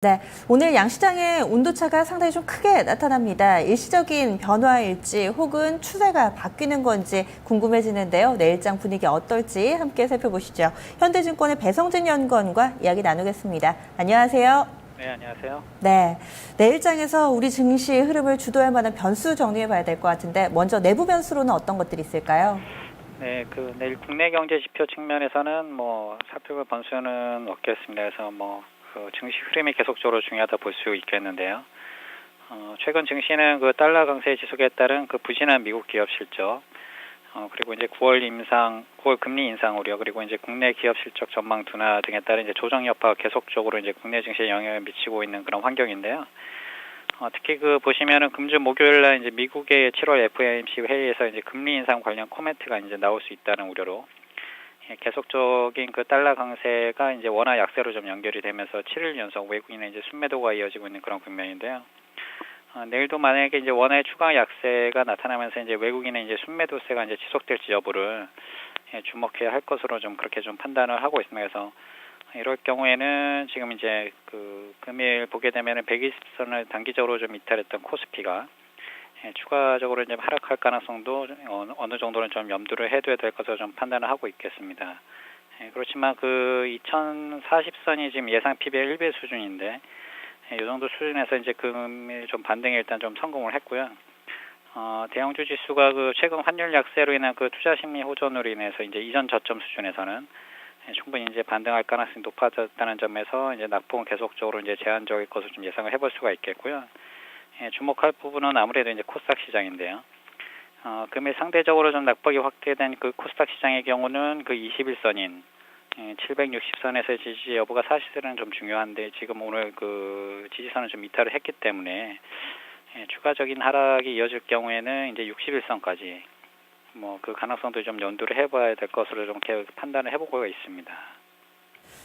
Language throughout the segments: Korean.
네, 오늘 양시장의 온도차가 상당히 좀 크게 나타납니다. 일시적인 변화일지 혹은 추세가 바뀌는 건지 궁금해지는데요. 내일장 분위기 어떨지 함께 살펴보시죠. 현대증권의 배성진 연구원과 이야기 나누겠습니다. 안녕하세요. 네, 안녕하세요. 네, 내일장에서 우리 증시 흐름을 주도할 만한 변수 정리해 봐야 될 것 같은데 먼저 내부 변수로는 어떤 것들이 있을까요? 네, 내일 국내 경제 지표 측면에서는 살펴볼 변수는 없겠습니다. 그래서 증시 흐름이 계속적으로 중요하다 볼 수 있겠는데요. 최근 증시는 달러 강세 지속에 따른 부진한 미국 기업 실적, 그리고 이제 9월 금리 인상 우려, 그리고 이제 국내 기업 실적 전망 둔화 등에 따른 이제 조정 여파가 계속적으로 이제 국내 증시에 영향을 미치고 있는 그런 환경인데요. 특히 보시면은 금주 목요일 날 이제 미국의 7월 FOMC 회의에서 이제 금리 인상 관련 코멘트가 이제 나올 수 있다는 우려로 계속적인 달러 강세가 이제 원화 약세로 좀 연결이 되면서 7일 연속 외국인의 이제 순매도가 이어지고 있는 그런 국면인데요. 내일도 만약에 이제 원화의 추가 약세가 나타나면서 이제 외국인의 이제 순매도세가 이제 지속될지 여부를 주목해야 할 것으로 좀 그렇게 좀 판단을 하고 있습니다. 그래서 이럴 경우에는 지금 이제 금일 보게 되면은 120선을 단기적으로 좀 이탈했던 코스피가 추가적으로 이제 하락할 가능성도 어느 정도는 좀 염두를 해둬야 될 것으로 좀 판단을 하고 있겠습니다. 그렇지만 2040선이 지금 예상 PBR 1배 수준인데 이 정도 수준에서 이제 금일 좀 반등에 일단 좀 성공을 했고요. 대형주 지수가 최근 환율 약세로 인한 투자 심리 호전으로 인해서 이제 이전 저점 수준에서는 충분히 이제 반등할 가능성이 높아졌다는 점에서 이제 낙폭은 계속적으로 이제 제한적일 것으로 좀 예상을 해볼 수가 있겠고요. 주목할 부분은 아무래도 이제 코스닥 시장인데요. 금일 상대적으로 좀 낙폭이 확대된 코스닥 시장의 경우는 21선인 760선에서의 지지 여부가 사실은 좀 중요한데 지금 오늘 지지선은 좀 이탈을 했기 때문에 추가적인 하락이 이어질 경우에는 이제 61선까지 가능성도 좀 연두를 해봐야 될 것으로 좀 판단을 해보고 있습니다.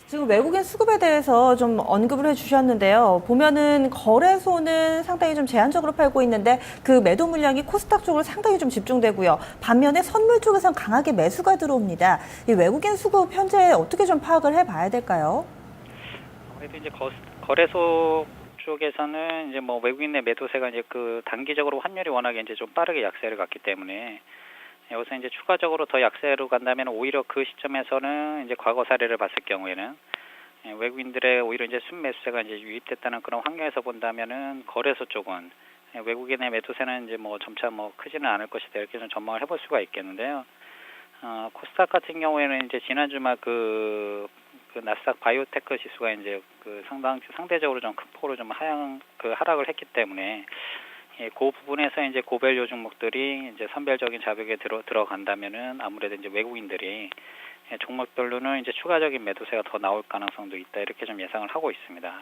지금 외국인 수급에 대해서 좀 언급을 해주셨는데요. 보면은 거래소는 상당히 좀 제한적으로 팔고 있는데 매도 물량이 코스닥 쪽으로 상당히 좀 집중되고요. 반면에 선물 쪽에선 강하게 매수가 들어옵니다. 이 외국인 수급 현재 어떻게 좀 파악을 해봐야 될까요? 아무래도 이제 거래소 쪽에서는 이제 외국인의 매도세가 이제 단기적으로 환율이 워낙에 이제 좀 빠르게 약세를 갔기 때문에 여기서 이제 추가적으로 더 약세로 간다면 오히려 그 시점에서는 이제 과거 사례를 봤을 경우에는 외국인들의 오히려 이제 순매수세가 이제 유입됐다는 그런 환경에서 본다면은 거래소 쪽은 외국인의 매도세는 이제 점차 크지는 않을 것이다 이렇게 좀 전망을 해볼 수가 있겠는데요. 코스닥 같은 경우에는 이제 지난 주말 나스닥 바이오테크 지수가 이제 상대적으로 좀 큰 폭으로 좀 하락을 했기 때문에 그 부분에서 이제 고밸류 종목들이 이제 선별적인 자격에 들어간다면은 아무래도 이제 외국인들이 종목별로는 이제 추가적인 매도세가 더 나올 가능성도 있다 이렇게 좀 예상을 하고 있습니다.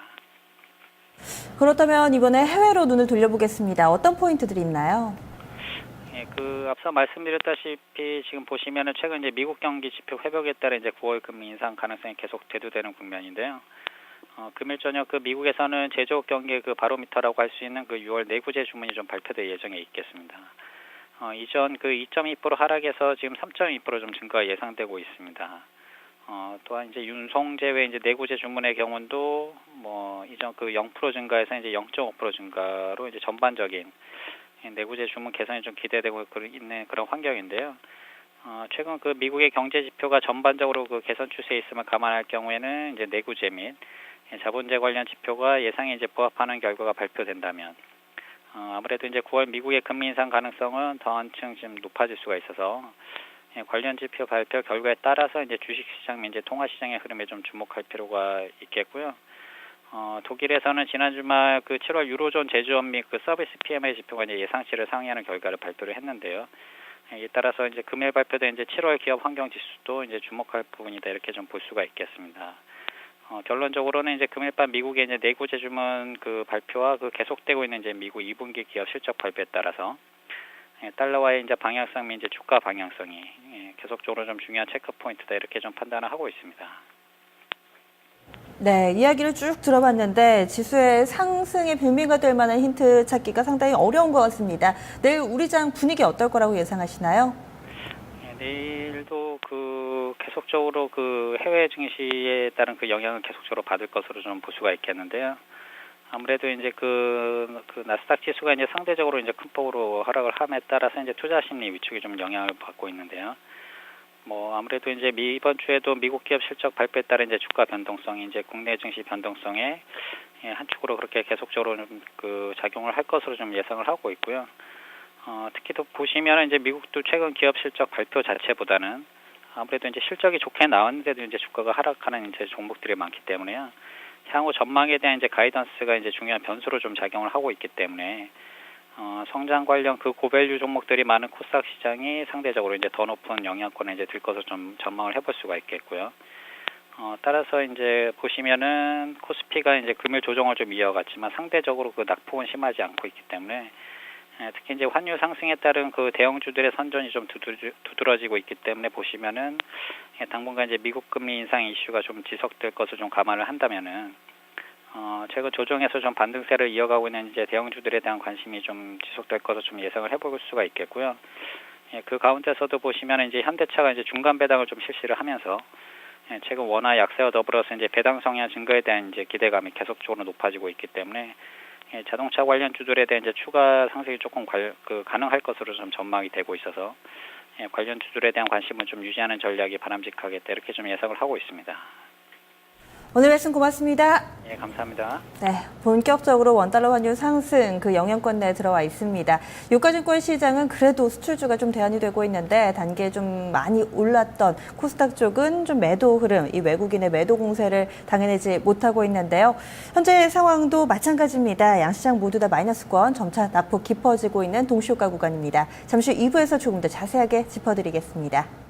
그렇다면 이번에 해외로 눈을 돌려보겠습니다. 어떤 포인트들이 있나요? 앞서 말씀드렸다시피 지금 보시면은 최근 이제 미국 경기 지표 회복에 따라 이제 9월 금리 인상 가능성이 계속 대두되는 국면인데요. 금일 저녁 미국에서는 제조업 경기 바로미터라고 할 수 있는 6월 내구재 주문이 좀 발표될 예정에 있겠습니다. 이전 2.2% 하락에서 지금 3.2% 좀 증가가 예상되고 있습니다. 또한 이제 윤송 제외 이제 내구재 주문의 경우도 이전 0% 증가에서 이제 0.5% 증가로 이제 전반적인 내구재 주문 개선이 좀 기대되고 있는 그런 환경인데요. 최근 미국의 경제 지표가 전반적으로 개선 추세에 있음을 감안할 경우에는 이제 내구재 및 자본재 관련 지표가 예상에 이제 부합하는 결과가 발표된다면 아무래도 이제 9월 미국의 금리 인상 가능성은 더 한층 지금 높아질 수가 있어서 관련 지표 발표 결과에 따라서 이제 주식시장 및 이제 통화시장의 흐름에 좀 주목할 필요가 있겠고요. 독일에서는 지난 주말 7월 유로존 제조업 및 서비스 PMI 지표가 이제 예상치를 상회하는 결과를 발표를 했는데요. 이에 따라서 이제 금일 발표된 이제 7월 기업 환경 지수도 이제 주목할 부분이다 이렇게 좀 볼 수가 있겠습니다. 결론적으로는 이제 금일 밤 미국의 이제 내구재 주문 발표와 계속되고 있는 이제 미국 2분기 기업 실적 발표에 따라서 달러와의 이제 방향성 및 이제 주가 방향성이 계속적으로 좀 중요한 체크 포인트다 이렇게 좀 판단을 하고 있습니다. 네, 이야기를 쭉 들어봤는데 지수의 상승의 빌미가 될 만한 힌트 찾기가 상당히 어려운 것 같습니다. 내일 우리 장 분위기 어떨 거라고 예상하시나요? 내일도 계속적으로 해외 증시에 따른 영향을 계속적으로 받을 것으로 좀 볼 수가 있겠는데요. 아무래도 이제 그 나스닥 지수가 이제 상대적으로 이제 큰 폭으로 하락을 함에 따라서 이제 투자 심리 위축이 좀 영향을 받고 있는데요. 뭐 아무래도 이제 이번 주에도 미국 기업 실적 발표에 따라 이제 주가 변동성이 이제 국내 증시 변동성에 한 축으로 그렇게 계속적으로 그 작용을 할 것으로 좀 예상을 하고 있고요. 특히 또 보시면 이제 미국도 최근 기업 실적 발표 자체보다는 아무래도 이제 실적이 좋게 나왔는데도 이제 주가가 하락하는 이제 종목들이 많기 때문에요. 향후 전망에 대한 이제 가이던스가 이제 중요한 변수로 좀 작용을 하고 있기 때문에 성장 관련 그 고밸류 종목들이 많은 코스닥 시장이 상대적으로 이제 더 높은 영향권에 이제 들 것을 좀 전망을 해볼 수가 있겠고요. 따라서 이제 보시면은 코스피가 이제 금일 조정을 좀 이어갔지만 상대적으로 그 낙폭은 심하지 않고 있기 때문에 특히 이제 환율 상승에 따른 그 대형주들의 선전이 좀 두드러지고 있기 때문에 보시면은 당분간 이제 미국 금리 인상 이슈가 좀 지속될 것을 좀 감안을 한다면은 최근 조정에서 좀 반등세를 이어가고 있는 이제 대형주들에 대한 관심이 좀 지속될 것을 좀 예상을 해볼 수가 있겠고요. 그 가운데서도 보시면 이제 현대차가 이제 중간 배당을 좀 실시를 하면서 최근 원화 약세와 더불어서 이제 배당 성향 증가에 대한 이제 기대감이 계속적으로 높아지고 있기 때문에 자동차 관련 주들에 대한 이제 추가 상승이 조금 가능할 것으로 좀 전망이 되고 있어서 관련 주들에 대한 관심을 좀 유지하는 전략이 바람직하겠다 이렇게 좀 예상을 하고 있습니다. 오늘 말씀 고맙습니다. 예, 감사합니다. 네, 본격적으로 원달러 환율 상승 그 영향권 내에 들어와 있습니다. 유가증권 시장은 그래도 수출주가 좀 대안이 되고 있는데 단계 좀 많이 올랐던 코스닥 쪽은 좀 매도 흐름, 이 외국인의 매도 공세를 당해내지 못하고 있는데요. 현재 상황도 마찬가지입니다. 양시장 모두 다 마이너스권, 점차 낙폭 깊어지고 있는 동시효과 구간입니다. 잠시 후 2부에서 조금 더 자세하게 짚어드리겠습니다.